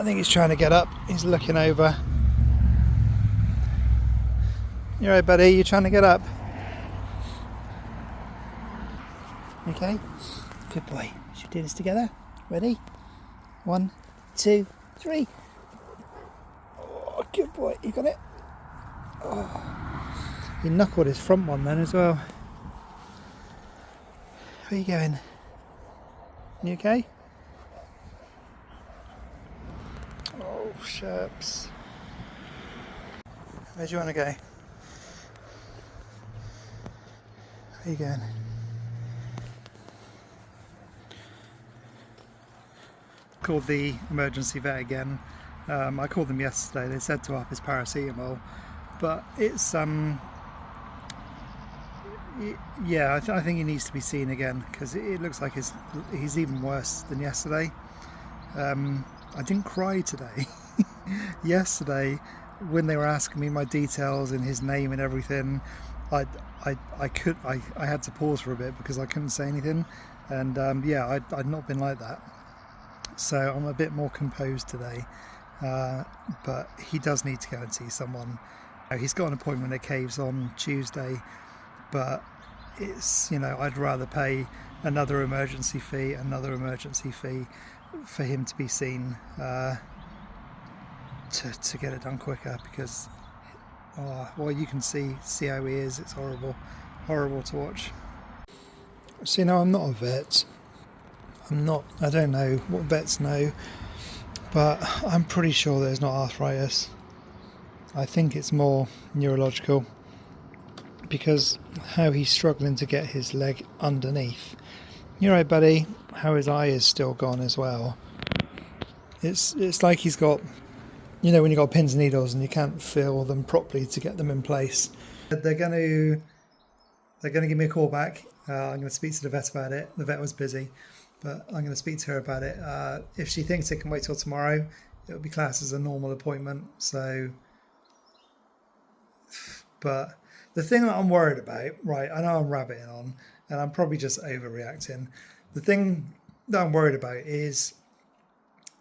I think he's trying to get up. He's looking over. You alright, buddy? You trying to get up? Okay. Good boy. Should we do this together? Ready? 1, 2, 3. Oh, good boy. You got it? Oh. He knuckled his front one then as well. Where are you going? You okay? Oh, sherps. Where do you want to go? Where are you going? Called the emergency vet again. I called them yesterday. They said to up his paracetamol, but it's yeah, I think he needs to be seen again because it looks like he's even worse than yesterday. I didn't cry today. Yesterday, when they were asking me my details and his name and everything, I had to pause for a bit because I couldn't say anything, and yeah, I'd not been like that. So I'm a bit more composed today, but he does need to go and see someone. He's got an appointment at Caves on Tuesday, but it's, you know, I'd rather pay another emergency fee for him to be seen, to get it done quicker, because well, you can see how he is. It's horrible to watch. So, you know, I'm not a vet. I don't know what vets know, but I'm pretty sure there's not arthritis. I think it's more neurological, because how he's struggling to get his leg underneath. You're right, buddy. How his eye is still gone as well. It's like he's got, you know, when you've got pins and needles and you can't feel them properly to get them in place. They're going to give me a call back. I'm going to speak to the vet about it. The vet was busy, but I'm going to speak to her about it. If she thinks it can wait till tomorrow, it'll be classed as a normal appointment. So, but the thing that I'm worried about, right, I know I'm rabbiting on and I'm probably just overreacting. The thing that I'm worried about is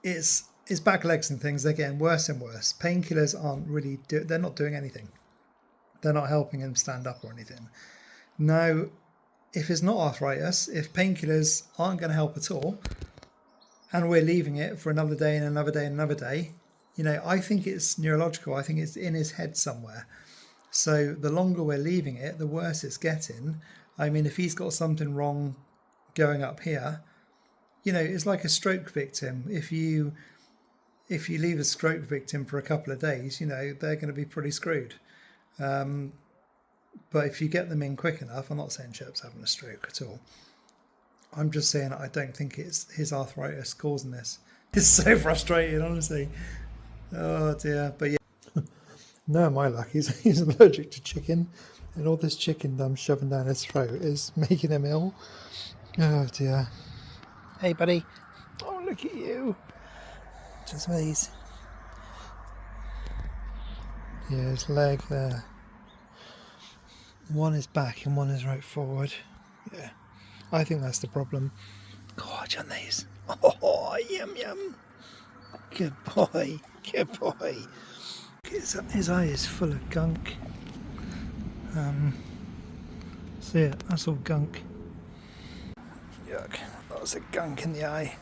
his back legs and things. They're getting worse and worse. Painkillers aren't really, they're not doing anything. They're not helping him stand up or anything. Now, if it's not arthritis, if painkillers aren't going to help at all, and we're leaving it for another day and another day and another day, you know, I think it's neurological. I think it's in his head somewhere. So the longer we're leaving it, the worse it's getting. I mean, if he's got something wrong going up here, you know, it's like a stroke victim. If you leave a stroke victim for a couple of days, you know, they're going to be pretty screwed. But if you get them in quick enough, I'm not saying Sherp's having a stroke at all. I'm just saying I don't think it's his arthritis causing this. It's so frustrating, honestly. Oh dear. But yeah. No, my luck, he's allergic to chicken, and all this chicken I'm shoving down his throat is making him ill. Oh dear. Hey buddy. Oh, look at you. Just these. Yeah, his leg there. One is back and one is right forward. Yeah, I think that's the problem. Gorge on these. Oh, yum yum. Good boy, good boy. His eye is full of gunk. See it? That's all gunk. Yuck, lots of gunk in the eye.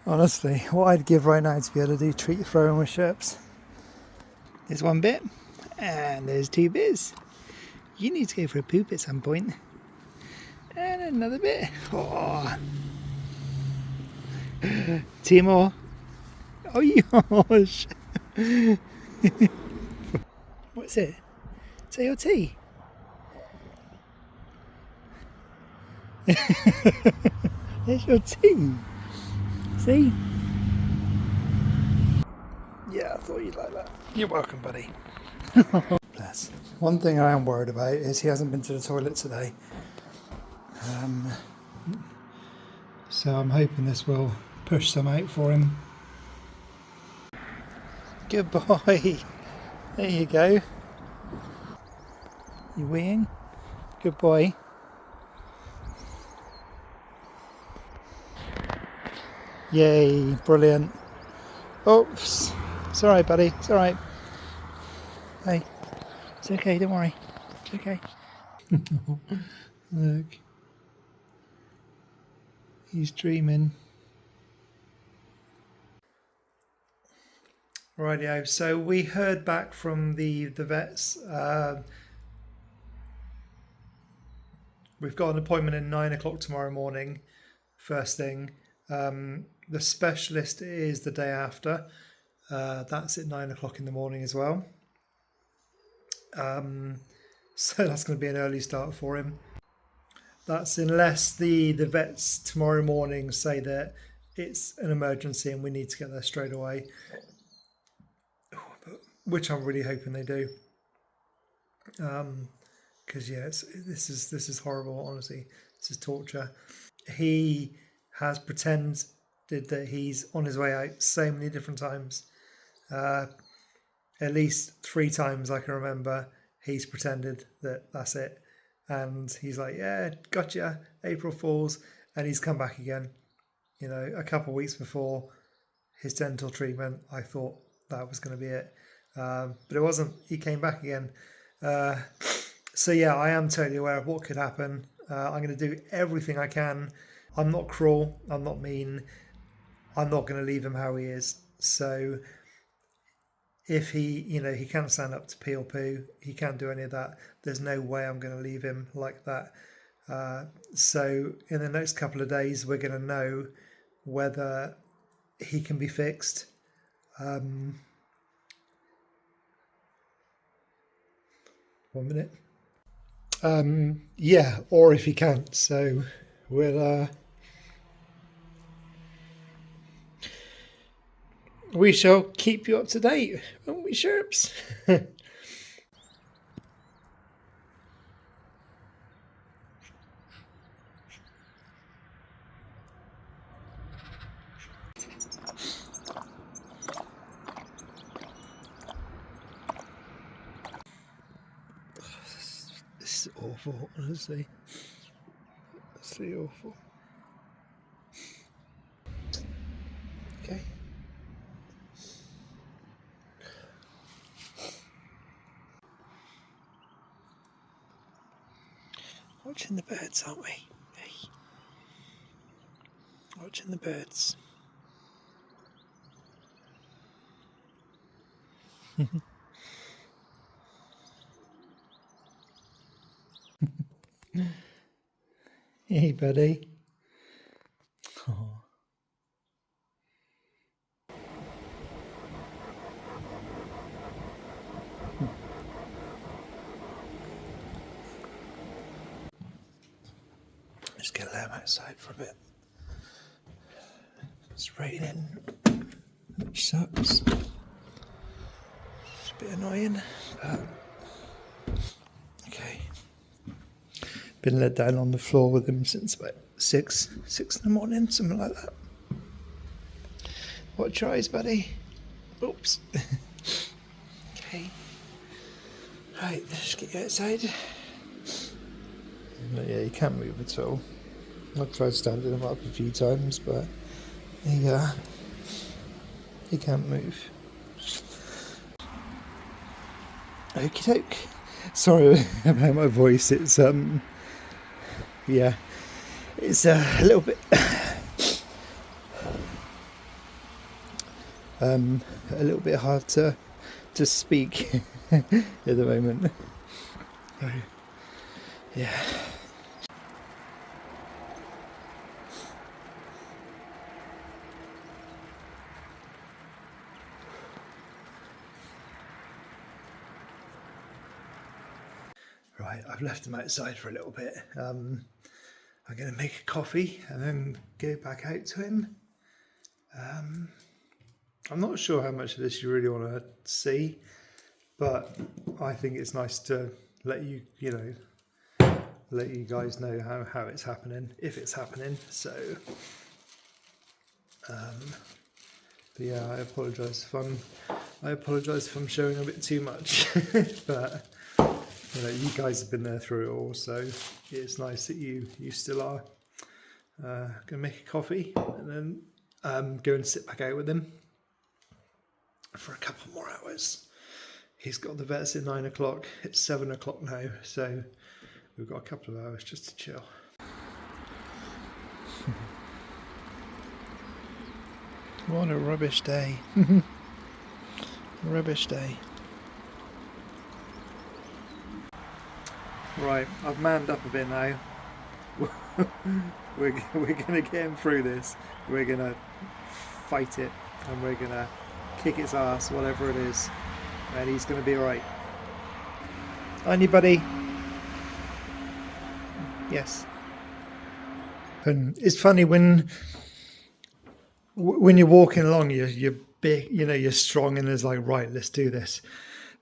Honestly, what I'd give right now to be able to do treat throwing with Sherps. There's one bit, and there's 2 bits. You need to go for a poop at some point. And another bit. Oh. 2 more. Oh, gosh. What's it? Is that your tea? There's your tea. See? Yeah, I thought you'd like that. You're welcome, buddy. Bless. One thing I am worried about is he hasn't been to the toilet today. So I'm hoping this will push some out for him. Good boy. There you go. You weeing? Good boy. Yay, brilliant. Oops. It's alright, buddy. It's alright. Hey. It's okay, don't worry. It's okay. Look. He's dreaming. Rightio. So we heard back from the vets. We've got an appointment at 9 o'clock tomorrow morning, first thing. The specialist is the day after. That's at 9 o'clock in the morning as well. So that's going to be an early start for him. That's unless the vets tomorrow morning say that it's an emergency and we need to get there straight away, which I'm really hoping they do. Because this is horrible. Honestly, this is torture. He has pretended that he's on his way out so many different times. At least 3 times I can remember he's pretended that that's it, and he's like, yeah, gotcha, April Fools, and he's come back again. A couple of weeks before his dental treatment, I thought that was going to be it, but it wasn't. He came back again. So yeah, I am totally aware of what could happen. I'm going to do everything I can. I'm not cruel. I'm not mean. I'm not going to leave him how he is. So if he can't stand up to pee or poo, he can't do any of that. There's no way I'm going to leave him like that. So in the next couple of days, we're going to know whether he can be fixed. 1 minute. Yeah, or if he can't. So we shall keep you up to date, won't we, Sherps? This is awful, honestly. Absolutely awful. Okay. Watching the birds, aren't we? Hey. Watching the birds. Hey, buddy. Oh. Just get them outside for a bit. It's raining, which sucks. It's a bit annoying, but okay. Been let down on the floor with him since about six in the morning, something like that. Watch your eyes, buddy. Oops. Okay. Right, let's get you outside. No, yeah, he can't move at all. I've tried standing him up a few times, but he can't move. Okie doke. Sorry about my voice. It's yeah, it's a little bit hard to speak at the moment. So, yeah. Right, I've left him outside for a little bit. I'm going to make a coffee and then go back out to him. I'm not sure how much of this you really want to see, but I think it's nice to let you guys know how it's happening, if it's happening. So, but yeah, I apologise if I'm showing a bit too much, but you guys have been there through it all, so it's nice that you still are. Gonna make a coffee and then go and sit back out with him. for a couple more hours. He's got the vets at 9 o'clock. It's 7 o'clock now, so we've got a couple of hours just to chill. What a rubbish day. Rubbish day. Right, I've manned up a bit now. we're going to get him through this. We're going to fight it, and we're going to kick its ass, whatever it is. And he's going to be alright. Aren't you, buddy? Yes. And it's funny when you're walking along, you're big, you know, you're strong, and it's like, right, let's do this.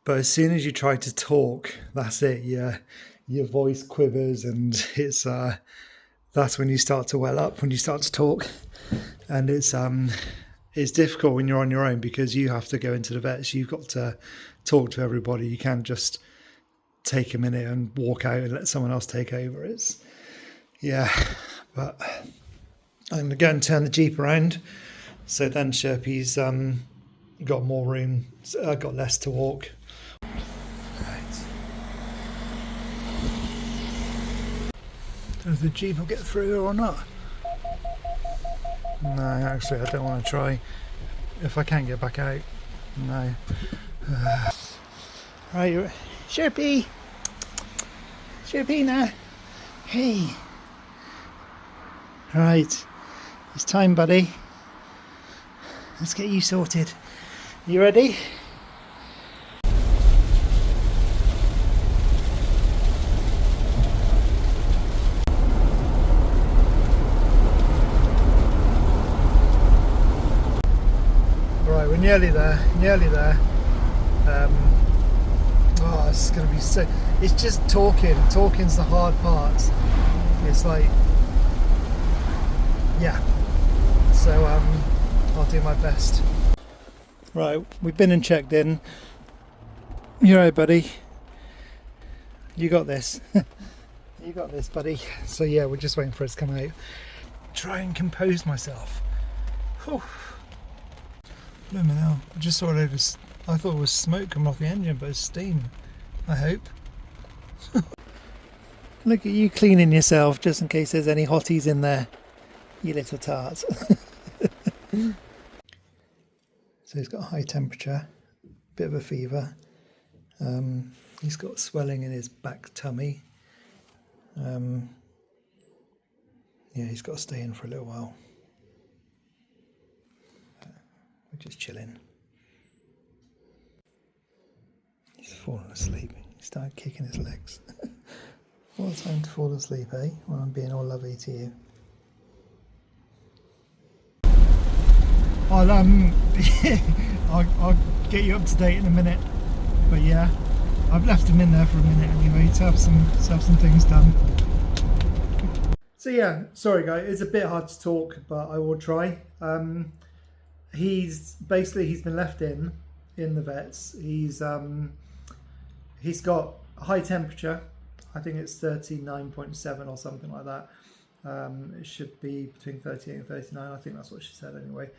But as soon as you try to talk, that's it. Your voice quivers, and it's that's when you start to well up, when you start to talk. And it's difficult when you're on your own, because you have to go into the vets. You've got to talk to everybody. You can't just take a minute and walk out and let someone else take over. It's, yeah, but I'm going to go and turn the Jeep around. So then Sherpy's got more room, got less to walk. Right. Does the Jeep will get through or not? No, actually, I don't want to try. If I can't get back out, no. Right, Sherpy! Sherpina! Hey! Right, it's time, buddy. Let's get you sorted. You ready? Right, we're nearly there, oh, it's going to be so... It's just talking. Talking's the hard part. It's like... Yeah. So, I'll do my best. Right, we've been and checked in. You're right, buddy. You got this. You got this, buddy. So yeah, we're just waiting for it to come out. Try and compose myself. Whew. Blooming hell. I just saw it over... I thought it was smoke coming off the engine, but it's steam. I hope. Look at you cleaning yourself, just in case there's any hotties in there. You little tart. So he's got a high temperature, bit of a fever. He's got swelling in his back tummy. Yeah, he's got to stay in for a little while. We're just chilling. He's fallen asleep. He started kicking his legs. What a time to fall asleep, eh? When I'm being all lovely to you. I'll get you up to date in a minute. But yeah, I've left him in there for a minute anyway to have some things done. So yeah, sorry guys, it's a bit hard to talk, but I will try. He's been left in the vets. He's got a high temperature. I think it's 39.7 or something like that. It should be between 38 and 39. I think that's what she said anyway.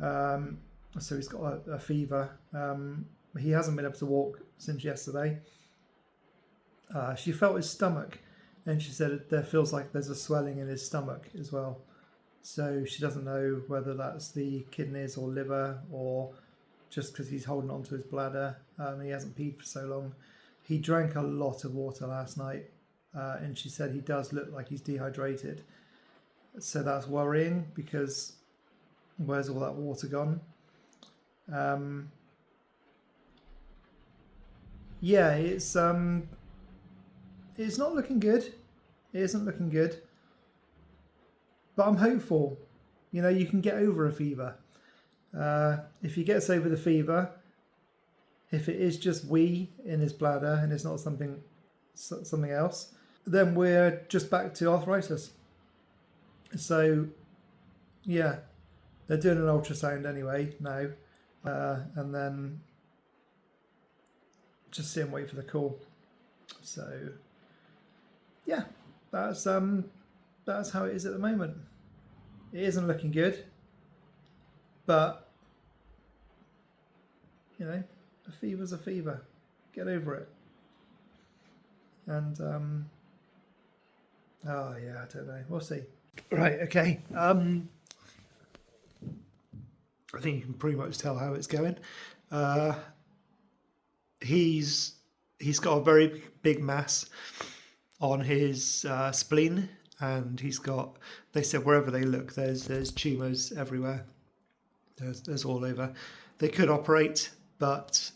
So he's got a fever. He hasn't been able to walk since yesterday. She felt his stomach, and she said there feels like there's a swelling in his stomach as well. So she doesn't know whether that's the kidneys or liver, or just because he's holding on to his bladder. He hasn't peed for so long. He drank a lot of water last night, and she said he does look like he's dehydrated. So that's worrying, because where's all that water gone? Yeah, it's not looking good. It isn't looking good. But I'm hopeful. You know, you can get over a fever. If he gets over the fever, if it is just wee in his bladder and it's not something else, then we're just back to arthritis. So, yeah, they're doing an ultrasound anyway now, and then just sit and wait for the call. So, yeah, that's how it is at the moment. It isn't looking good, but you know, a fever's a fever. Get over it. And oh yeah, I don't know. We'll see. Right. Okay. I think you can pretty much tell how it's going. He's got a very big mass on his spleen, and he's got. They said wherever they look, there's tumours everywhere. There's all over. They could operate, but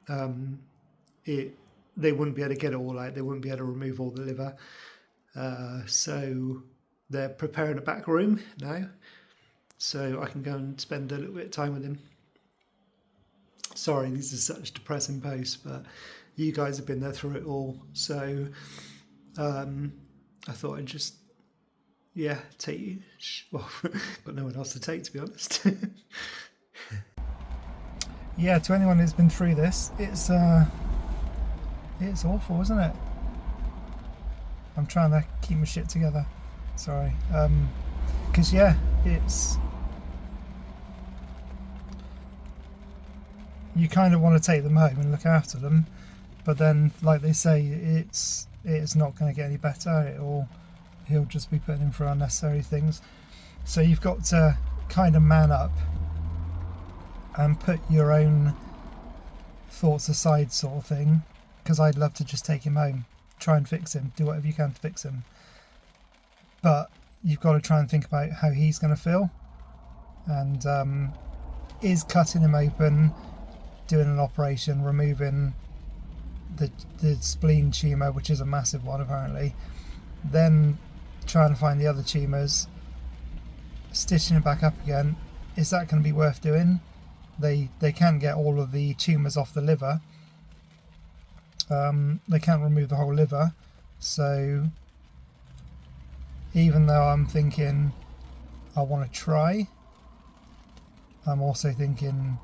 they wouldn't be able to get it all out. They wouldn't be able to remove all the liver. So they're preparing a back room now, so I can go and spend a little bit of time with him. Sorry, these are such depressing posts, but you guys have been there through it all. So I thought I'd just, take you. Well, got no one else to take, to be honest. Yeah, to anyone who's been through this, it's awful, isn't it? I'm trying to keep my shit together. Sorry. Because it's, you kind of want to take them home and look after them, but then, like they say, it's not going to get any better. He'll just be putting him through unnecessary things. So you've got to kind of man up and put your own thoughts aside, sort of thing. Because I'd love to just take him home, try and fix him, do whatever you can to fix him. But you've got to try and think about how he's going to feel. And is cutting him open, doing an operation, removing the spleen tumour, which is a massive one apparently, then trying to find the other tumours, stitching it back up again, is that going to be worth doing? They can't get all of the tumours off the liver. They can't remove the whole liver. So even though I'm thinking I want to try, I'm also thinking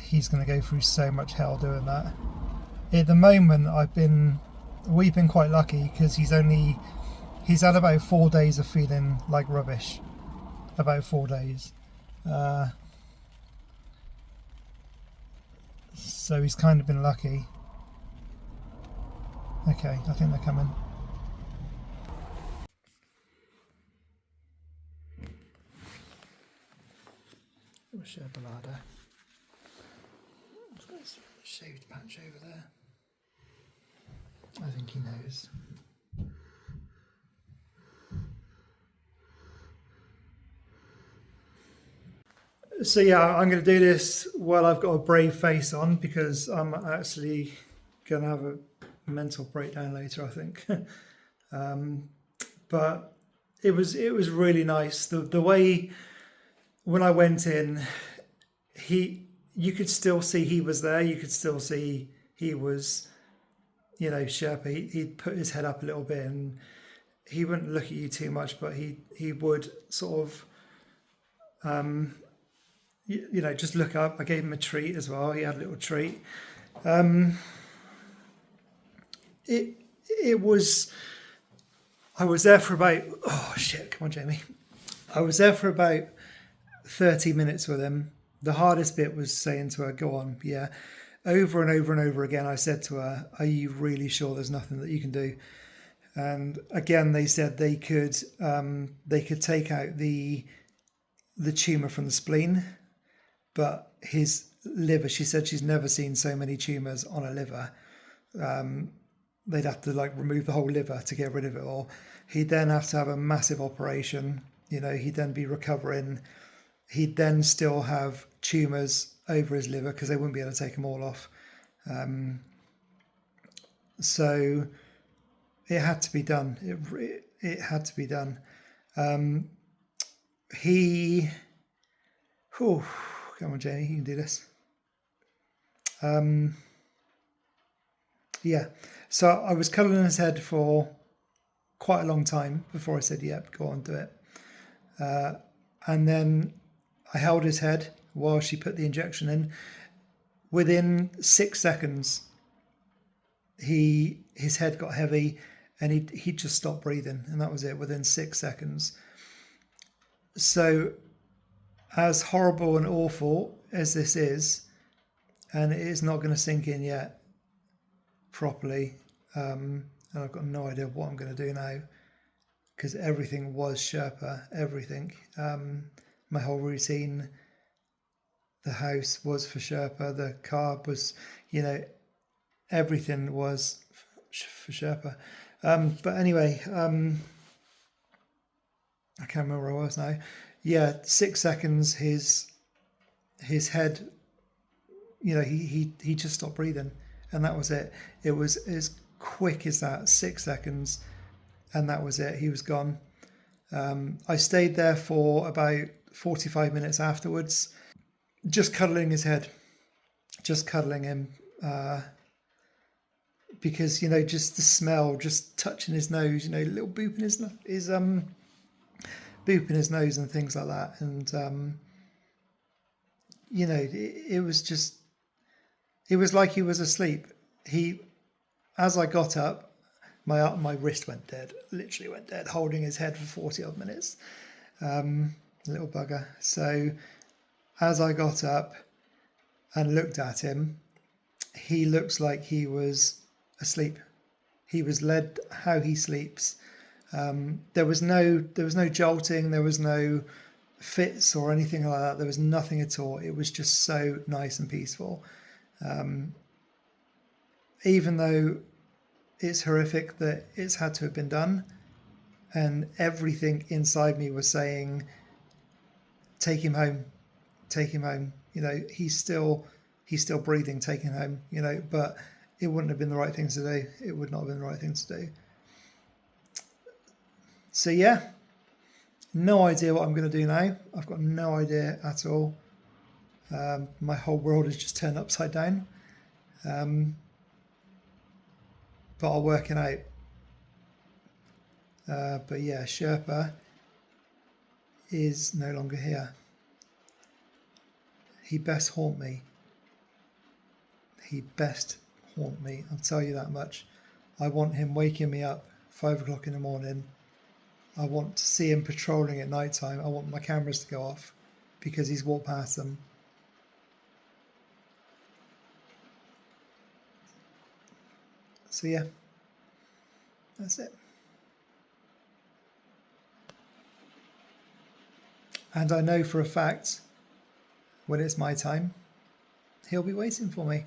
he's going to go through so much hell doing that. At the moment, we've been quite lucky because he's had about 4 days of feeling like rubbish. About 4 days. So he's kind of been lucky. Okay, I think they're coming. Share Ballada. I've got a shaved patch over there. I think he knows. So I'm going to do this while I've got a brave face on, because I'm actually going to have a mental breakdown later, I think. But it was really nice. The way when I went in, you could still see he was there. You could still see he was, Sherpa. He'd put his head up a little bit, and he wouldn't look at you too much, but he would sort of, just look up. I gave him a treat as well. He had a little treat. It was. I was there for about. Oh shit! Come on, Jamie. I was there for about 30 minutes with him. The hardest bit was saying to her, "Go on, yeah." Over and over and over again, I said to her, "Are you really sure there's nothing that you can do?" And again, they said they could take out the tumour from the spleen, but his liver. She said she's never seen so many tumours on a liver. They'd have to remove the whole liver to get rid of it all. He'd then have to have a massive operation. He'd then be recovering. He'd then still have tumours over his liver because they wouldn't be able to take them all off. So it had to be done. It had to be done. Come on, Jamie, you can do this. So I was cuddling his head for quite a long time before I said, "Yep, go on, do it." And then I held his head while she put the injection in. Within 6 seconds, his head got heavy, and he just stopped breathing, and that was it. Within 6 seconds. So as horrible and awful as this is, and it is not going to sink in yet properly, and I've got no idea what I'm going to do now, because everything was Sherpa, everything. My whole routine, the house was for Sherpa, the car was, everything was for Sherpa. But anyway, I can't remember where I was now. Yeah, 6 seconds. His head, he just stopped breathing, and that was it. It was as quick as that. 6 seconds, and that was it. He was gone. I stayed there for about 45 minutes afterwards, just cuddling his head, just cuddling him, because just the smell, just touching his nose, little boop in his boop in his nose and things like that, and it was like he was asleep. As I got up, my wrist went dead, literally went dead, holding his head for 40 odd minutes, little bugger. So as I got up and looked at him, he looks like he was asleep. He was led how he sleeps. There was no jolting, there was no fits or anything like that. There was nothing at all. It was just so nice and peaceful. Even though it's horrific that it's had to have been done, and everything inside me was saying, take him home, take him home. He's still breathing, take him home. But it wouldn't have been the right thing to do. It would not have been the right thing to do. So yeah, no idea what I'm going to do now. I've got no idea at all. My whole world has just turned upside down. But I'll work it out. But yeah, Sherpa is no longer here. He best haunt me. He best haunt me. I'll tell you that much. I want him waking me up 5 o'clock in the morning. I want to see him patrolling at night time. I want my cameras to go off because he's walked past them. So yeah, that's it. And I know for a fact when it's my time, he'll be waiting for me.